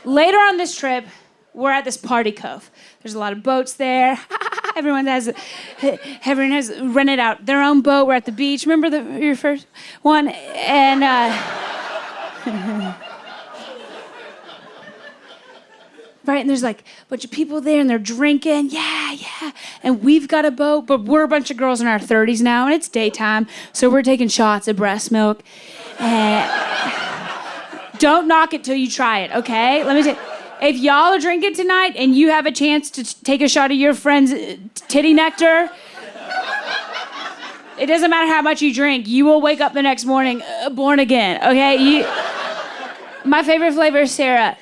later on this trip, we're at this party cove. There's a lot of boats there. Everyone has rented out their own boat. We're at the beach. Remember your first one? And right, and there's like a bunch of people there, and they're drinking. Yeah. And we've got a boat, but we're a bunch of girls in our 30s now, and it's daytime, so we're taking shots of breast milk. Don't knock it till you try it, okay? Let me tell you. If y'all are drinking tonight and you have a chance to take a shot of your friend's titty nectar, it doesn't matter how much you drink, you will wake up the next morning born again, okay? My favorite flavor is Sarah.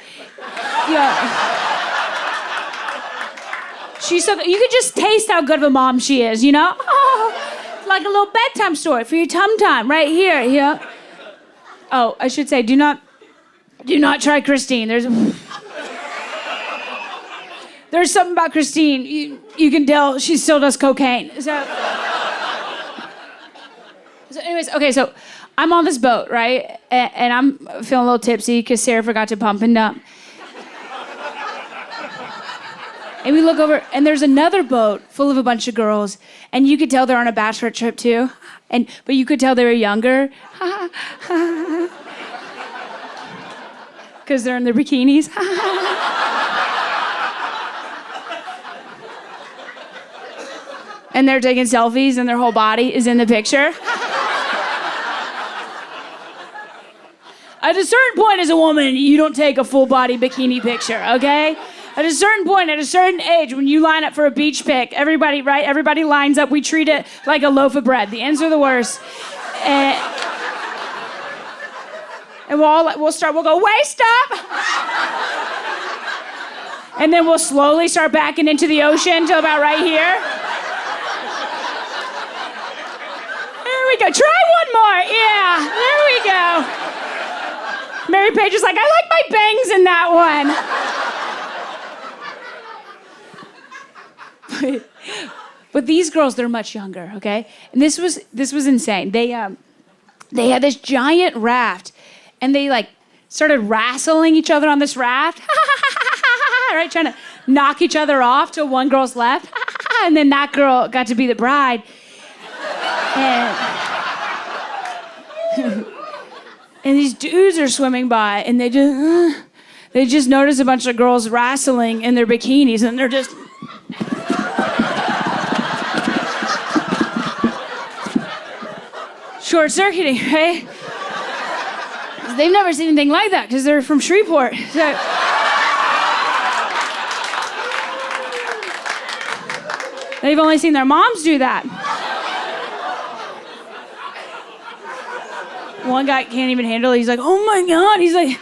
She's so good. You could just taste how good of a mom she is, you know? Oh, like a little bedtime story for your tum tum right here, you know? Oh, I should say, do not try Christine. There's something about Christine. You can tell she still does cocaine. So anyways, okay, so I'm on this boat, right? And I'm feeling a little tipsy because Sarah forgot to pump and dump. And we look over, and there's another boat full of a bunch of girls, and you could tell they're on a bachelor trip too. But you could tell they were younger. Because they're in their bikinis. And they're taking selfies and their whole body is in the picture. At a certain point as a woman, you don't take a full body bikini picture, okay? At a certain point, at a certain age, when you line up for a beach pic, everybody lines up. We treat it like a loaf of bread. The ends are the worst. And we'll go, waist up. And then we'll slowly start backing into the ocean till about right here. There we go. Try one more. Yeah, there we go. Mary Page is like, I like my bangs in that one. But these girls, they're much younger, okay? And this was insane. They had this giant raft, and they like started wrestling each other on this raft, right? Trying to knock each other off till one girl's left, and then that girl got to be the bride. And these dudes are swimming by, and they just notice a bunch of girls wrestling in their bikinis, and they're just. Short-circuiting, right? They've never seen anything like that because they're from Shreveport. So. They've only seen their moms do that. One guy can't even handle it. He's like, oh my God. He's like,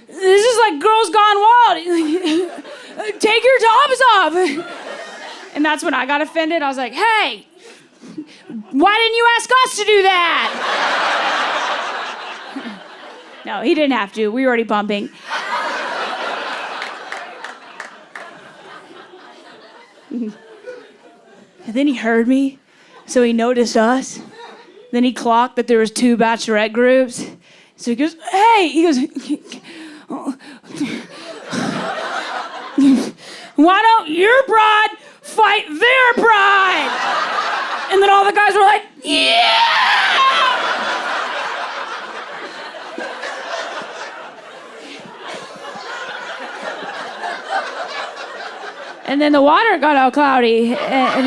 this is like Girls Gone Wild. He's like, take your tops off. And that's when I got offended. I was like, hey, why didn't you ask us to do that? No, he didn't have to. We were already bumping. And then he heard me, so he noticed us. Then he clocked that there was 2 bachelorette groups. So he goes, hey, why don't your bride fight their bride? And then all the guys were like, yeah! And then the water got all cloudy. I'm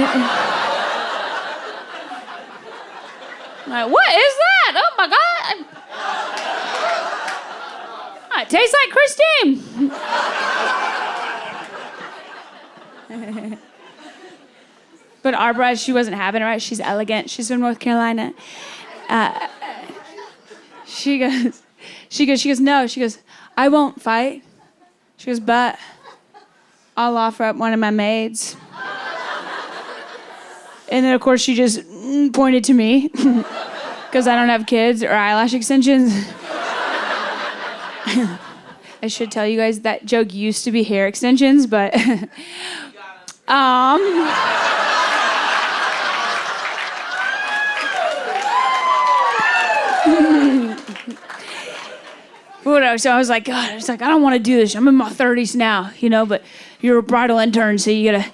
like, what is that? Oh my God. It tastes like Christine. But our bride, she wasn't having it, right? She's elegant. She's from North Carolina. She goes, no. She goes, I won't fight. She goes, but I'll offer up one of my maids. And then, of course, she just pointed to me because I don't have kids or eyelash extensions. I should tell you guys that joke used to be hair extensions, but Whatever. So I was like, God, I don't want to do this. I'm in my 30s now, but you're a bridal intern, so you gotta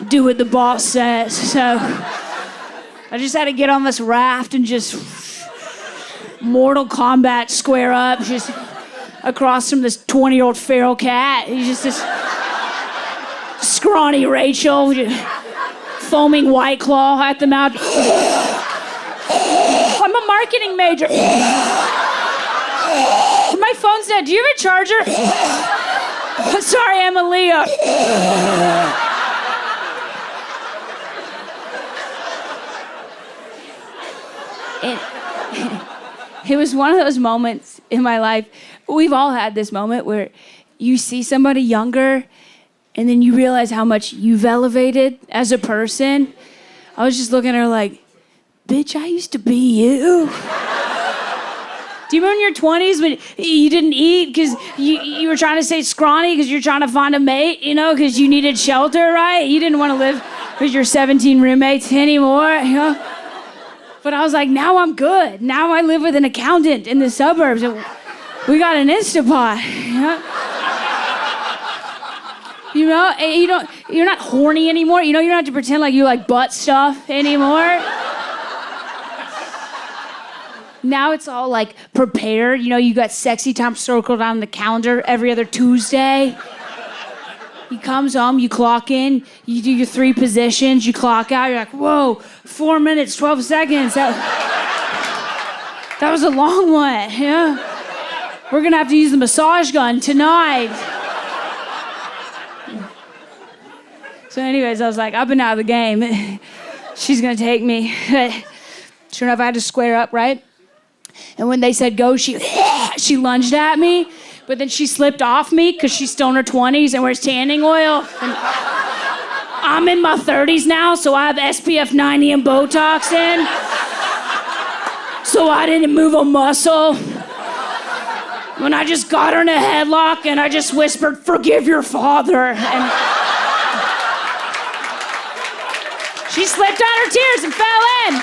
do what the boss says. So I just had to get on this raft and just Mortal Kombat square up, just across from this 20-year-old feral cat. He's just this scrawny Rachel, foaming White Claw at the mouth. I'm a marketing major. My phone's dead. Do you have a charger? Sorry, I'm a Leo. It was one of those moments in my life. We've all had this moment where you see somebody younger and then you realize how much you've elevated as a person. I was just looking at her like, bitch, I used to be you. Do you remember in your 20s when you didn't eat because you were trying to stay scrawny because you're trying to find a mate, because you needed shelter, right? You didn't want to live with your 17 roommates anymore, But I was like, now I'm good. Now I live with an accountant in the suburbs. We got an Instapot. You're not horny anymore. You don't have to pretend like you like butt stuff anymore. Now it's all like prepared. You got sexy time circled on the calendar every other Tuesday. He comes home, you clock in, you do your 3 positions, you clock out, you're like, whoa, 4 minutes, 12 seconds. That was a long one, yeah. We're gonna have to use the massage gun tonight. So anyways, I was like, I've been out of the game. She's gonna take me. Sure enough, I had to square up, right? And when they said go, she lunged at me. But then she slipped off me because she's still in her 20s and wears tanning oil. And I'm in my 30s now, so I have SPF 90 and Botox in. So I didn't move a muscle. When I just got her in a headlock and I just whispered, forgive your father. And she slipped on her tears and fell in.